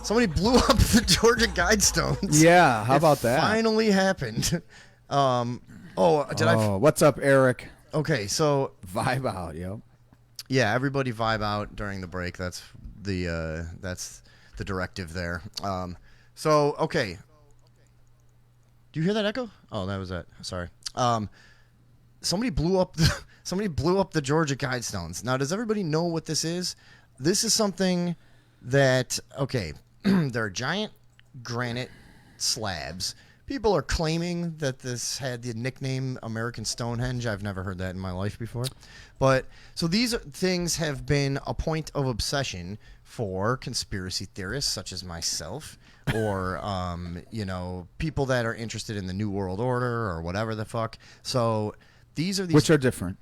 Somebody blew up the Georgia Guidestones. Yeah, how about that? Finally happened. What's up, Eric? Okay, so Vibe out, yo. yeah, everybody vibe out during the break. That's the directive there. Okay. Do you hear that echo? Oh, that was that. Sorry. Somebody blew up the Georgia Guidestones. Now, does everybody know what this is? This is something that they're giant granite slabs. People are claiming that this had the nickname American Stonehenge. I've never heard that in my life before. But so these things have been a point of obsession for conspiracy theorists such as myself, or people that are interested in the New World Order or whatever the fuck. So these are these, which are different.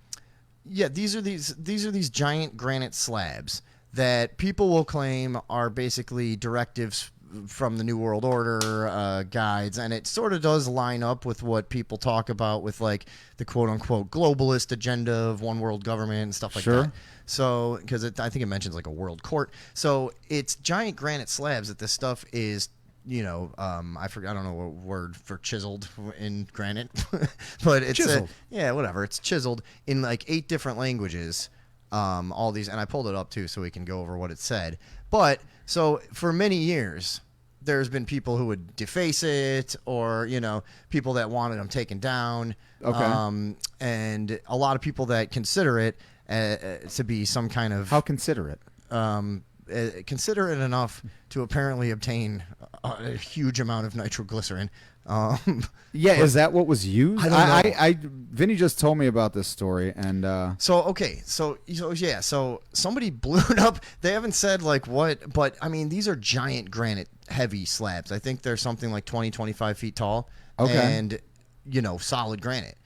Yeah, these are these giant granite slabs that people will claim are basically directives from the New World Order guides, and it sort of does line up with what people talk about with like the quote-unquote globalist agenda of one world government and stuff like that. So, because I think it mentions like a world court. So it's giant granite slabs that this stuff is, I don't know what word for chiseled in granite, but it's chiseled. Whatever. It's chiseled in like 8 different languages. All these, and I pulled it up too so we can go over what it said. But so for many years, there's been people who would deface it, or people that wanted them taken down. Okay. And a lot of people that consider it to be some kind of how considerate. Considerate enough to apparently obtain a huge amount of nitroglycerin. Is that what was used? I don't know. Vinny just told me about this story, and So somebody blew it up. They haven't said like what, but I mean, these are giant granite heavy slabs. I think they're something like 25 feet tall. Okay. And solid granite.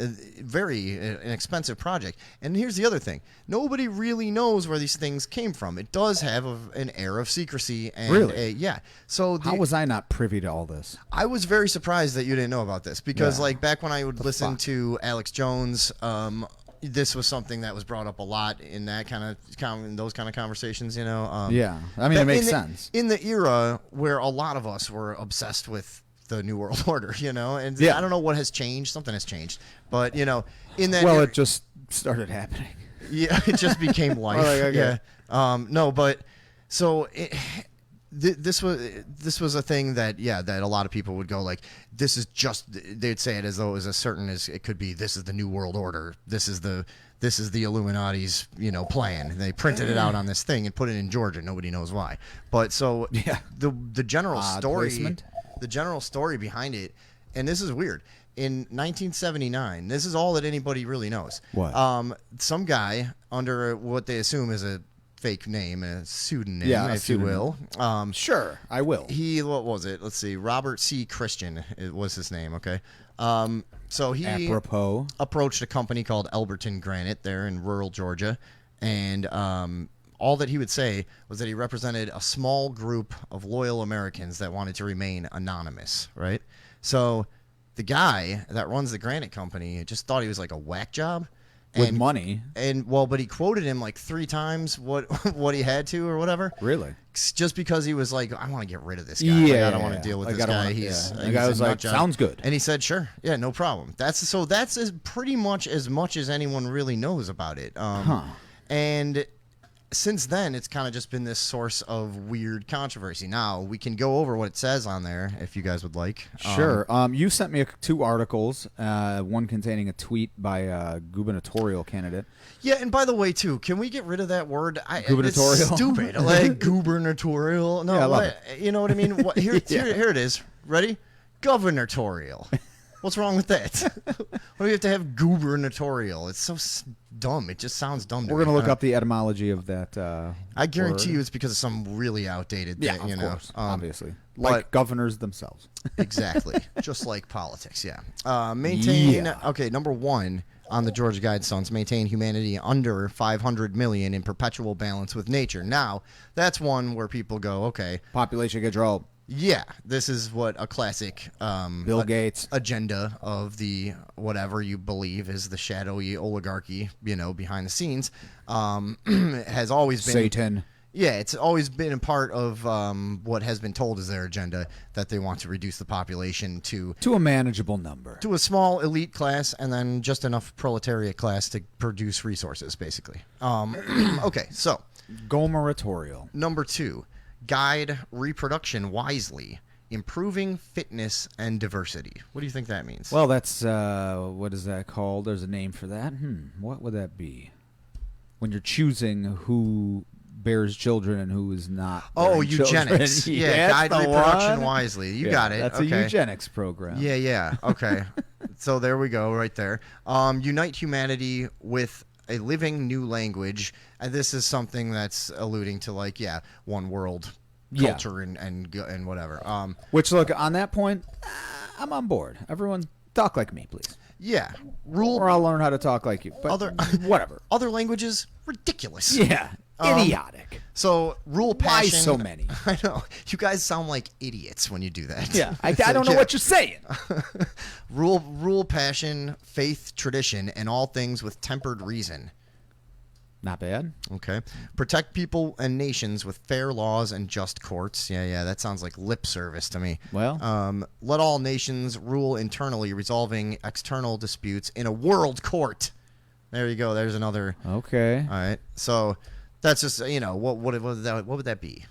Very an expensive project. And here's the other thing. Nobody really knows where these things came from. It does have an air of secrecy. And really? So how was I not privy to all this? I was very surprised that you didn't know about this because like back when I would listen to Alex Jones, this was something that was brought up a lot in that in those kind of conversations, I mean, it makes sense. In the era where a lot of us were obsessed with the New World Order, and I don't know what has changed. Something has changed, but in that it just started happening. Yeah, it just became life. Okay. No, but so this was a thing that a lot of people would go like, this is just, they'd say it as though it was as certain as it could be. This is the New World Order. This is the Illuminati's plan. And they printed it out on this thing and put it in Georgia. Nobody knows why. But so the general story. Placement. The general story behind it, and this is weird. In 1979, this is all that anybody really knows. What? Some guy under what they assume is a fake name, a pseudonym, if you will. Sure, I will. What was it? Let's see. Robert C. Christian was his name. Okay. So he approached a company called Elberton Granite there in rural Georgia, and all that he would say was that he represented a small group of loyal Americans that wanted to remain anonymous, right? So the guy that runs the granite company just thought he was like a whack job. With money. But he quoted him like 3 times what he had to or whatever. Really? Just because he was like, I want to get rid of this guy. Yeah. I don't want to deal with this guy. The guy was like, sounds good. And he said, sure. Yeah, no problem. That's pretty much as anyone really knows about it. And since then, it's kind of just been this source of weird controversy. Now, we can go over what it says on there if you guys would like. Sure. You sent me 2 articles, one containing a tweet by a gubernatorial candidate. Yeah, and by the way, too, can we get rid of that word? Gubernatorial? It's stupid. Like, gubernatorial. No, I love it. You know what I mean? Here it is. Ready? Gubernatorial. What's wrong with that? Why do we have to have gubernatorial? It's so dumb. It just sounds dumb to me. We're going to look up the etymology of that I guarantee you it's because of some really outdated thing. Yeah, of course, obviously. Like Like governors themselves. Exactly. Just like politics, yeah. Maintain, okay, number 1 on the Georgia Guidestones, maintain humanity under 500 million in perpetual balance with nature. Now, that's one where people go, okay. Population control. Yeah, this is what a classic Bill Gates agenda of the whatever you believe is the shadowy oligarchy, behind the scenes, has always been Satan. Yeah, it's always been a part of what has been told is their agenda, that they want to reduce the population to a manageable number. a small elite class and then just enough proletariat class to produce resources, basically. Okay, so Go moratorial. number 2, guide reproduction wisely, improving fitness and diversity. What do you think that means? Well, that's what is that called? There's a name for that. What would that be? When you're choosing who bears children and who is not. Oh, bearing eugenics. children. Yeah, guide that's the reproduction one. wisely. You Yeah, got it. That's okay. a eugenics program. Yeah. Okay. So there we go, right there. Unite humanity with a living new language. And this is something that's alluding to, like, one world Yeah. culture and whatever. Which, look, on that point, I'm on board. Everyone, talk like me, please. Yeah. Rule Or I'll learn how to talk like you. But whatever. other languages, ridiculous. Yeah. Idiotic. So rule Why passion. so many? I know. You guys sound like idiots when you do that. Yeah. I It's don't know like, what you're saying. Rule passion, faith, tradition, and all things with tempered reason. Not bad. Okay. Protect people and nations with fair laws and just courts. Yeah, that sounds like lip service to me. Well. Let all nations rule internally, resolving external disputes in a world court. There you go. There's another. Okay. All right. So that's just, what would that be?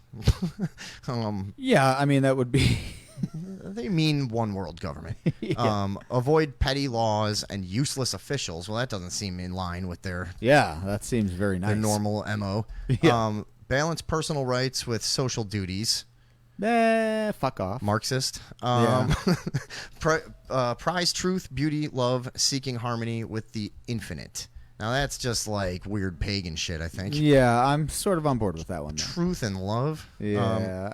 Yeah, I mean, that would be. They mean one world government. Yeah. Avoid petty laws and useless officials. Well, that doesn't seem in line with their Yeah, that seems very nice. normal MO. Yeah. Balance personal rights with social duties. Fuck off. Marxist. Yeah. Prize truth, beauty, love, seeking harmony with the infinite. Now that's just like weird pagan shit, I think. Yeah, I'm sort of on board with that one. Though. Truth and love. Yeah,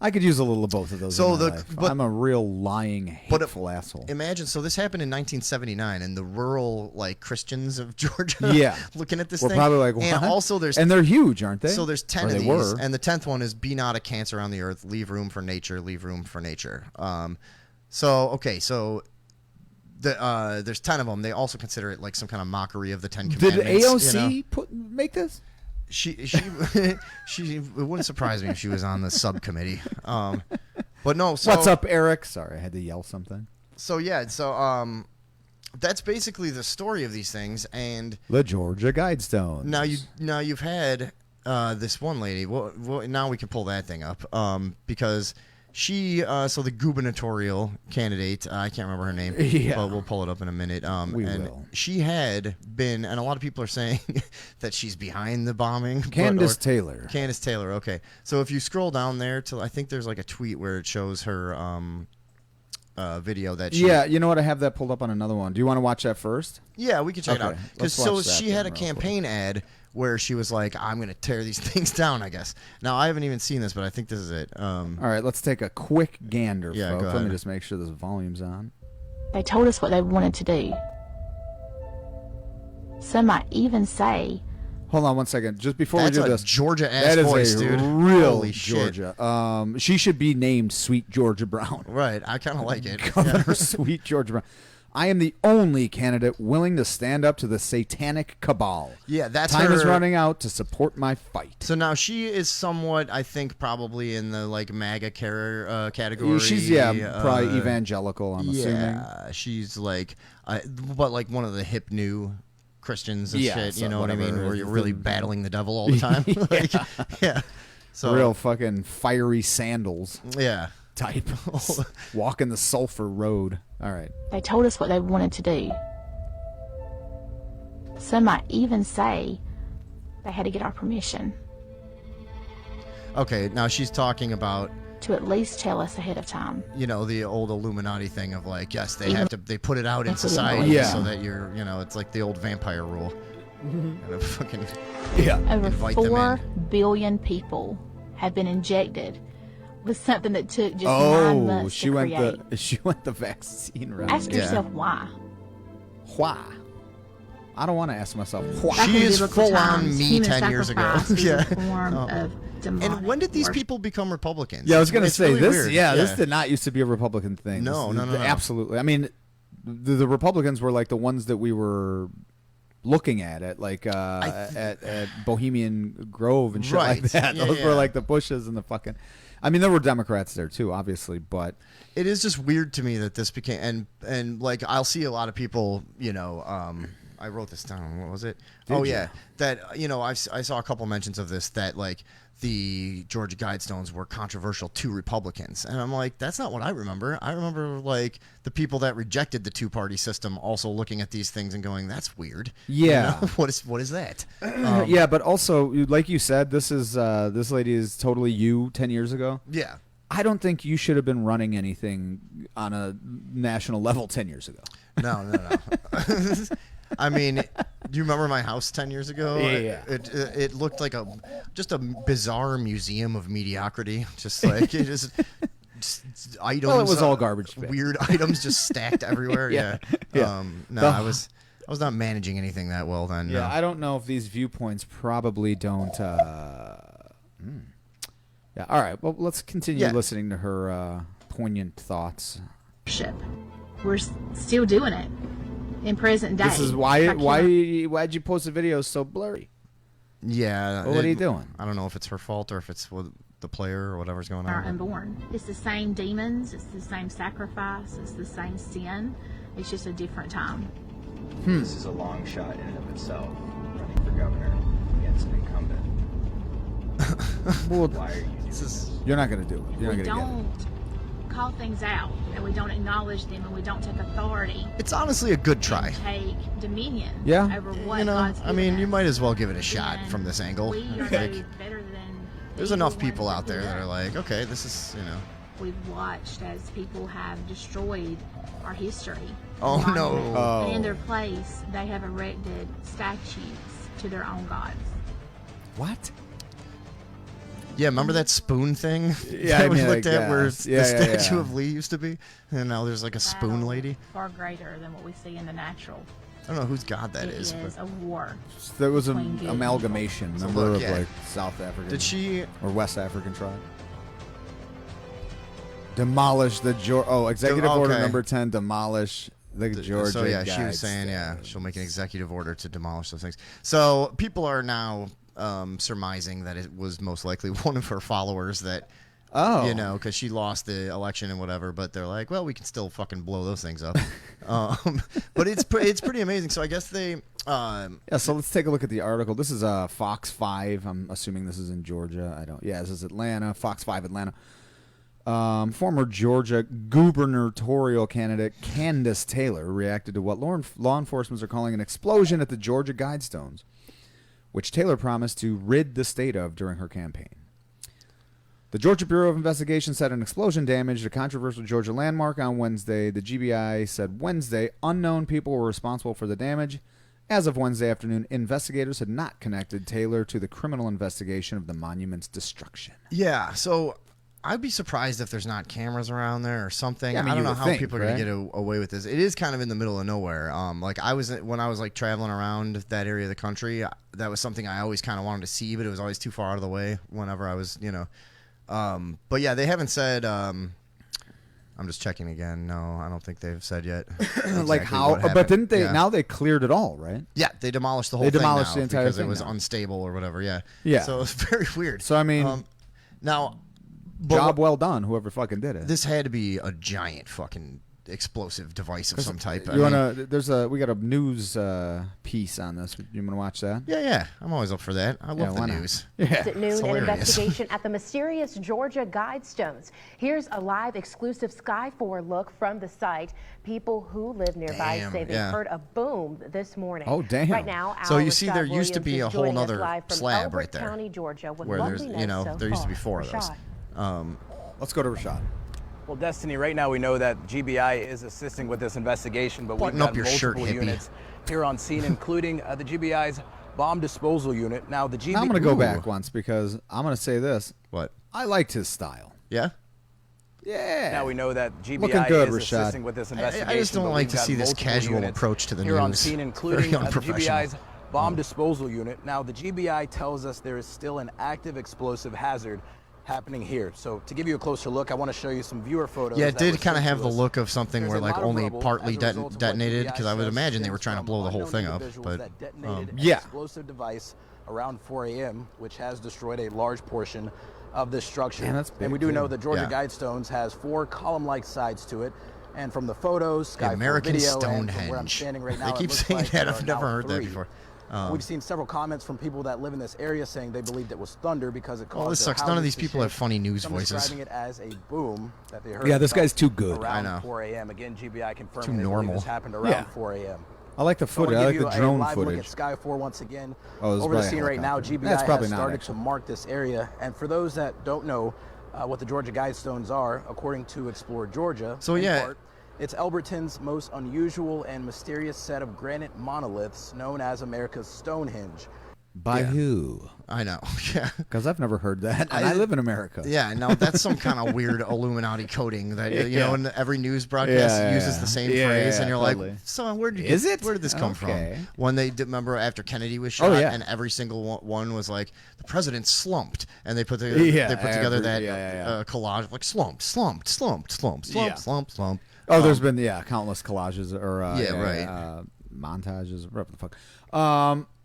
I could use a little of both of those. So in my life. I'm a real lying, hateful asshole. Imagine, so this happened in 1979, and the rural Christians of Georgia, Yeah. looking at this We're thing, probably like, what? and also and they're huge, aren't they? So there's 10 Or of they these, were. and the 10th one is be not a cancer on the earth, leave room for nature, leave room for nature. So there's 10 of them. They also consider it like some kind of mockery of the 10 Did Commandments. AOC make this? She it wouldn't surprise me if she was on the subcommittee. But no. So, What's up, Eric? Sorry, I had to yell something. So that's basically the story of these things. And The Georgia Guidestones. now you've had this one lady. Well, now we can pull that thing up because she so the gubernatorial candidate. I can't remember her name. Yeah. But we'll pull it up in a minute. We and will. She had been, and a lot of people are saying that she's behind the bombing. Candace Taylor. Candace Taylor. Okay. So if you scroll down there to, I think there's like a tweet where it shows her video that she. Yeah, you know what? I have that pulled up on another one. Do you want to watch that first? Yeah, we can check it out. Okay, Because let's watch that she had a then real campaign ad where she was like, "I'm going to tear these things down." I guess. Now I haven't even seen this, but I think this is it. All right, let's take a quick gander, Yeah, folks. go Let me ahead. just make sure this volume's on. They told us what they wanted to do. Some might even say Hold on one second. Just before That's we a do this, Georgia ass that is voice, a dude. real Holy shit. Georgia. She should be named Sweet Georgia Brown. Right. I kind of like it. Governor Sweet Georgia Brown. I am the only candidate willing to stand up to the satanic cabal. Yeah, that's Time is her- running out to support my fight. So now she is somewhat, I think, probably in the MAGA category. She's probably evangelical. I'm assuming. Yeah, she's but like one of the hip new Christians and Yeah, shit. so You know what I mean? whatever. Where you're really battling the devil all the time. Yeah. So Real fucking fiery sandals Yeah. type. Walking the sulfur road. All right. they told us what they wanted to do. Some might even say they had to get our permission Okay. Now she's talking about to at least tell us ahead of time. the old Illuminati thing of yes, they Even- have to, they put it out in That's what society Yeah. so that you're, it's like the old vampire rule. Gotta fucking Yeah. Over Invite them 4 billion people have been injected with something that took just 9 months she to went create. she went the vaccine route. Ask Yeah. yourself why. Why? I don't want to ask myself why. Back She in is biblical full on times, me human 10 years ago. sacrifice was Yeah. a form of demonic And when did these worship. people become Republicans? Yeah, I was gonna It's say really this. weird. Yeah, this did not used to be a Republican thing. No, This- no. Absolutely. I mean, the Republicans were like the ones that we were looking at it, like at Bohemian Grove and shit like Right. that. Yeah, Those yeah. were like the bushes and the fucking. I mean, there were Democrats there too, obviously, but It is just weird to me that this became and like I'll see a lot of people, I wrote this down. What was it? Did yeah, ya? that I saw a couple mentions of this that like the Georgia Guidestones were controversial to Republicans, and I'm like, that's not what I remember. I remember like the people that rejected the two-party system also looking at these things and going, that's weird. Yeah. What is that? yeah, but also, like you said, this lady is totally you 10 years ago. Yeah. I don't think you should have been running anything on a national level 10 years ago. No. I mean, do you remember my house 10 years ago? Yeah. It looked like just a bizarre museum of mediocrity. Just like just items. Well, it was all garbage. Weird items just stacked everywhere. Yeah. Yeah. Yeah. I was not managing anything that well then. Yeah, no. I don't know if these viewpoints probably don't. Yeah, all right. Well, let's continue Yeah. listening to her poignant thoughts. We're still doing it in present day. This is why'd you post the videos so blurry? Yeah. Well, what are you doing? I don't know if it's her fault or if it's the player or whatever's going are on. unborn. It's the same demons. It's the same sacrifice. It's the same sin. It's just a different time. This is a long shot in and of itself, running for governor against an incumbent. Well, Why are you doing this? you're not going to do it. You're We not going to don't call things out, and we don't acknowledge them, and we don't take authority It's honestly a good try. and take dominion Yeah. over what God's I given mean, you us. might as well give it a shot Then from this angle. We are Like, no better than there's the enough evil people ones out there did that are us. like, okay, this is, We've watched as people have destroyed our history. Oh, monuments, no. Oh. And in their place, they have erected statues to their own gods. What? yeah, remember that spoon thing? Yeah, that I we mean, looked like, at where yeah. the Yeah, statue yeah. of Lee used to be, and now there's like a spoon Battle lady. Far greater than what we see in the natural. I don't know whose god that It is. is But a war. There was Between an good and amalgamation, So remember, look, of yeah. like South African did she? or West African tribe. Demolish the executive order okay. number 10, demolish the Georgia So yeah, she was saying she'll make an executive order to demolish those things. So people are now surmising that it was most likely one of her followers that. Oh. Because she lost the election and whatever, but they're like, well, we can still fucking blow those things up. But it's pretty amazing. So I guess they. Yeah, so let's take a look at the article. This is Fox 5. I'm assuming this is in Georgia. I don't. Yeah, this is Atlanta. Fox 5 Atlanta. Former Georgia gubernatorial candidate Candace Taylor reacted to what law enforcement are calling an explosion at the Georgia Guidestones, which Taylor promised to rid the state of during her campaign. The Georgia Bureau of Investigation said an explosion damaged a controversial Georgia landmark on Wednesday. The GBI said Wednesday unknown people were responsible for the damage. As of Wednesday afternoon, investigators had not connected Taylor to the criminal investigation of the monument's destruction. Yeah, so I'd be surprised if there's not cameras around there or something. Yeah, I mean, I don't you know would how think, people are gonna right? get away with this. It is kind of in the middle of nowhere. Like when I was like traveling around that area of the country, that was something I always kind of wanted to see, but it was always too far out of the way whenever I was, But yeah, they haven't said. I'm just checking again. No, I don't think they've said yet. Like exactly how? what But happened. didn't they? Yeah. Now they cleared it all, right? Yeah, they demolished the whole They thing demolished now the entire because thing it was now. unstable or whatever. Yeah. Yeah. So it's very weird. So I mean, Now, but job well done, whoever fucking did it. this had to be a giant fucking explosive device of some type. You wanna? We got a news piece on this. You wanna watch that? Yeah. I'm always up for that. I love the why not? news. Yeah. At noon, an hilarious. investigation at the mysterious Georgia Guidestones. Here's a live exclusive Sky 4 look from the site. People who live nearby Damn, say they yeah. heard a boom this morning. Oh, damn. Right now, So our you see, Rashad there used to Williams be is a whole joining us nother live from slab Elbert right there, County, Georgia, with where what there's, we know so there used to be far. 4 of those. Rashad. Let's go to Rashad. Well, Destiny, right now we know that GBI is assisting with this investigation, but Button we've up got your shirt, multiple hippie. units here on scene, including the GBI's bomb disposal unit. Now, the GBI... Now I'm gonna go back once because I'm gonna say this. What? I liked his style. Yeah. Yeah. Now we know that GBI Looking good, is Rashad. assisting with this investigation. I just don't but like we've to got see this multiple casual units approach to the here on news. scene, Very including the unprofessional. GBI's bomb disposal unit. Now, the GBI tells us there is still an active explosive hazard happening here. So to give you a closer look, I want to show you some viewer photos. Yeah, it that were did kind of sent have to the us. look of something There's where a like lot of only rubble partly as a result of what detonated, GBI because I would says imagine they stems were trying to from blow the whole unknown thing up. individuals But that detonated an Yeah. explosive device around 4 a.m., which has destroyed a large portion of this structure. Man, that's big, and we do too. know that Georgia Yeah. Guidestones has 4 column-like sides to it. And from the photos, The Skyfall American video, and from where I'm Stonehenge. standing right now, They it keep looks saying like that. there I've are never now heard that 3. before. We've seen several comments from people that live in this area saying they believed it was thunder because it caused this their sucks. None of houses these to people have shake. funny news Some voices. describing it as a boom that they heard. Yeah, this about guy's too good. Around I know. 4 a.m. Again, GBI confirming Too they believe normal. this happened around Yeah. 4 a.m. I like the So I footage. wanna I like give the you drone a live footage. Look at Sky 4 once again. Oh, this is Over the probably a scene right now, helicopter. GBI That's probably has not, started actually. to mark this area. And for those that don't know what the Georgia Guidestones are, according to Explore Georgia, So, in yeah. part, it's Elberton's most unusual and mysterious set of granite monoliths known as America's Stonehenge. By who? I know. Yeah. Because I've never heard that. And I live in America. Yeah, no, that's some kind of weird Illuminati coding that you know, and every news broadcast Yeah, uses yeah. the same Yeah, phrase, yeah, and you're totally. like, so where did Is it? Where did this come Okay. from? When they did, remember after Kennedy was shot, yeah. and every single one was like the president slumped, and they put Yeah, together every- that yeah. collage like slumped, Yeah. slump. Oh, there's been countless collages or right. Montages, whatever the fuck.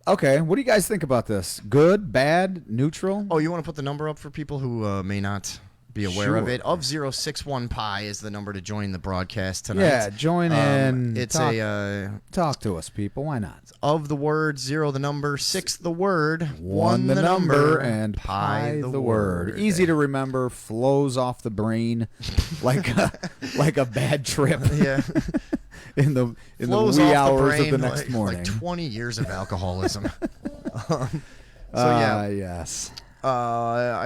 Okay, what do you guys think about this? Good, bad, neutral? Oh, you want to put the number up for people who may not be aware of Sure. it? Of 061 pi is the number to join the broadcast tonight. Yeah, join in. It's talk, a talk to us, people. Why not? of the word, 0 the number, 6 the word, 1 the number, and pi the word. Easy to remember, flows off the brain like a bad trip. Yeah. in the Flows wee off the hours brain of the next like, morning. Like 20 years of alcoholism. So yeah. Yes.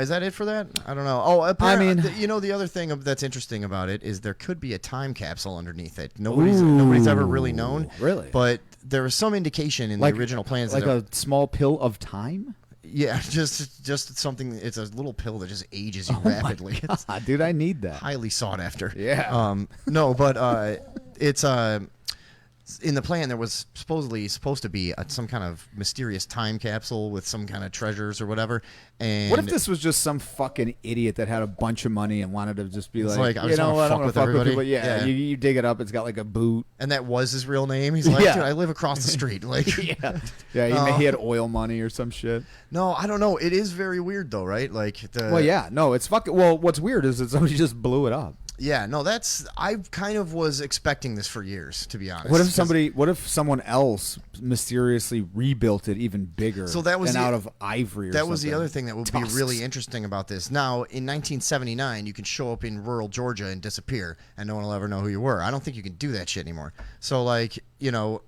Is that it for that? I don't know. Oh, mean- the other thing that's interesting about it is there could be a time capsule underneath it. Nobody's ever really known. Really? But there was some indication in Like the original plans like that a small pill of time? yeah, just something. It's a little pill that just ages you rapidly. It's Dude, I need that. highly sought after. Yeah. No, but it's in the plan there was supposed to be some kind of mysterious time capsule with some kind of treasures or whatever. And What if this was just some fucking idiot that had a bunch of money and wanted to just be like, I you just know wanna what, fuck I'm gonna with fuck everybody. with people. Yeah, Yeah. You dig it up. It's got like a boot. and that was his real name? He's like, Yeah. dude, I live across the street. Like, Yeah, he had oil money or some shit. no, I don't know. It is very weird though, right? Like, Well, yeah, no, it's fucking. Well, what's weird is that somebody just blew it up. yeah, no, I kind of was expecting this for years, to be honest. What if 'Cause- what if someone else mysteriously rebuilt it even bigger? So that was and the- out of ivory. Or That was the something? other thing that would Tusks. be really interesting about this. Now, in 1979, you can show up in rural Georgia and disappear, and no one will ever know who you were. I don't think you can do that shit anymore. So, like, you know,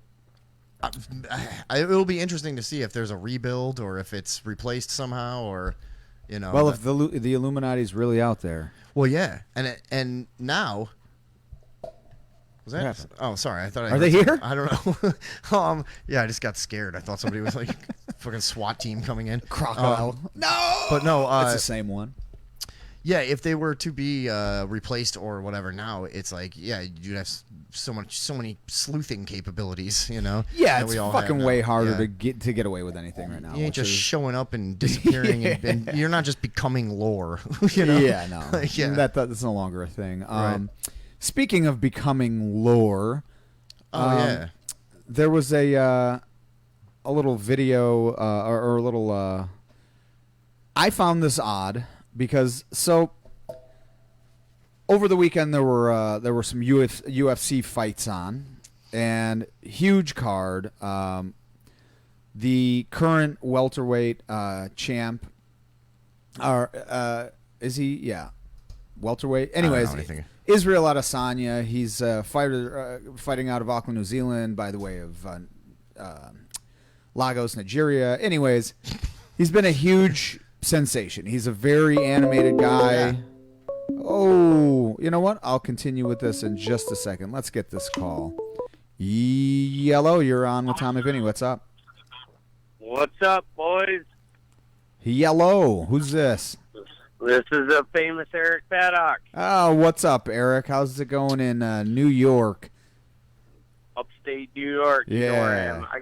it'll be interesting to see if there's a rebuild or if it's replaced somehow, or, you know. Well, if the Illuminati's really out there, well, yeah, and now. Was that? happened? Oh, sorry. I thought. Are they here? I don't know. Yeah, I just got scared. I thought somebody was like fucking SWAT team coming in. crocodile. No, but no. It's the same one. Yeah, if they were to be replaced or whatever now, it's like, yeah, you'd have so many sleuthing capabilities, you know. Yeah, that it's we all have fucking now. way harder Yeah. to get away with anything right now. You ain't which just is- showing up and disappearing, and you're not just becoming lore, you know. Yeah, no, Like, yeah. that's no longer a thing. Right. Speaking of becoming lore, yeah. there was a little video or a little. I found this odd because over the weekend there were some UFC fights on, and huge card. The current welterweight champ, is he? Yeah, welterweight. Anyways, know anything. Israel Adesanya. He's a fighter fighting out of Auckland, New Zealand, by the way of Lagos, Nigeria. Anyways, he's been a huge sensation. He's a very animated guy. Yeah. Oh, you know what? I'll continue with this in just a second. Let's get this call. Yellow, you're on with Tommy Vinny. What's up? What's up, boys? Yellow, who's this? This is a famous Eric Paddock, Oh, what's up, Eric? How's it going in New York? upstate New York. You know where I Yeah. am. I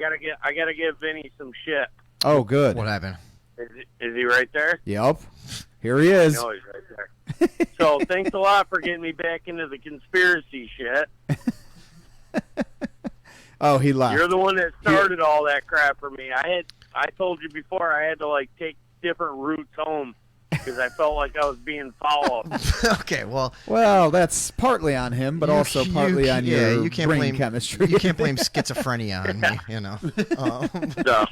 gotta give Vinny some shit. Oh, good. What happened? Is he right there? Yep. Here he is. No, he's right there. So thanks a lot for getting me back into the conspiracy shit. Oh, he left. You're the one that started all that crap for me. I told you before I had to like take different routes home because I felt like I was being followed. Okay, well, that's partly on him, but also partly on your you can't brain blame chemistry. You can't blame schizophrenia on me, you know. So,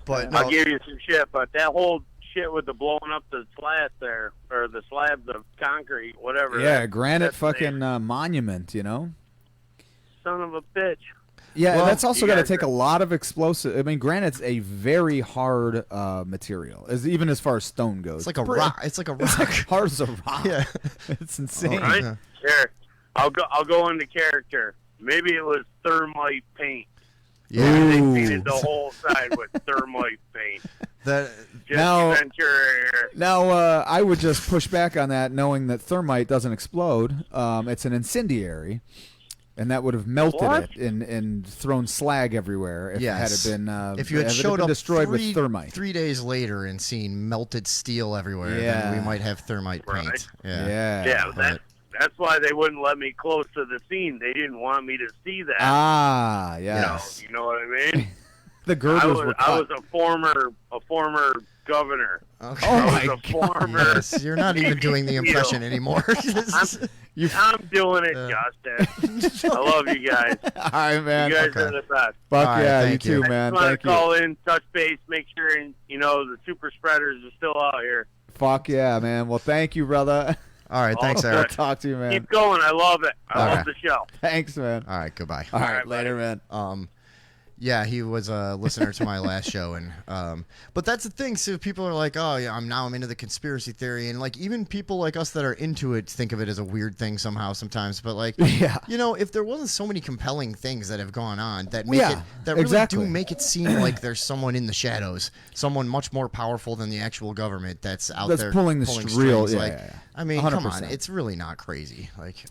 But I'll no, give you some shit, but that whole shit with the blowing up the slats there, or the slabs of concrete, whatever. Yeah, granite that's fucking monument, you know? son of a bitch. Yeah, Well, that's also you got to guys take are- a lot of explosive. I mean, granite's a very hard material, even as far as stone goes. it's like a rock. It's like a rock. Hard as a rock. Yeah. It's insane. Right? Yeah. Here, I'll go into character. Maybe it was thermite paint. Yeah. They Ooh. painted the whole side with thermite paint. That Just Now- venture. Now, I would just push back on that, knowing that thermite doesn't explode. It's an incendiary, and that would have melted What? it and thrown slag everywhere if yes. it had been if you had if it showed been up destroyed three, with thermite. 3 days later and seen melted steel everywhere, Yeah. then we might have thermite paint. Right. Yeah. Yeah, But- that's why they wouldn't let me close to the scene. They didn't want me to see that. Ah, you yes. know, you know what I mean? The girders were cut. I was a former governor. Okay. Oh I was my a God. former. Yes, you're not even doing the impression anymore. I'm doing it, Justin. I love you guys. All right, man. You guys Okay. are the best. Fuck All right, yeah, you thank too, you. man. I just want Thank to you. call in, touch base, make sure the super spreaders are still out here. Fuck yeah, man. Well, thank you, brother. All right, thanks, Oh, We'll Eric. talk to you, man. Keep going. I love it. I Okay. love the show. Thanks, man. All right, goodbye. All right, right, later, man. Yeah, he was a listener to my last show, and but that's the thing. So people are like, "Oh, yeah, I'm into the conspiracy theory," and like even people like us that are into it think of it as a weird thing somehow sometimes. But like, Yeah. you know, if there wasn't so many compelling things that have gone on that Well, make yeah, it that really exactly. do make it seem like there's someone in the shadows, someone much more powerful than the actual government that's out That's there pulling the strings. real. Yeah, like, yeah, yeah. I mean, come on, 100%. it's really not crazy. Like,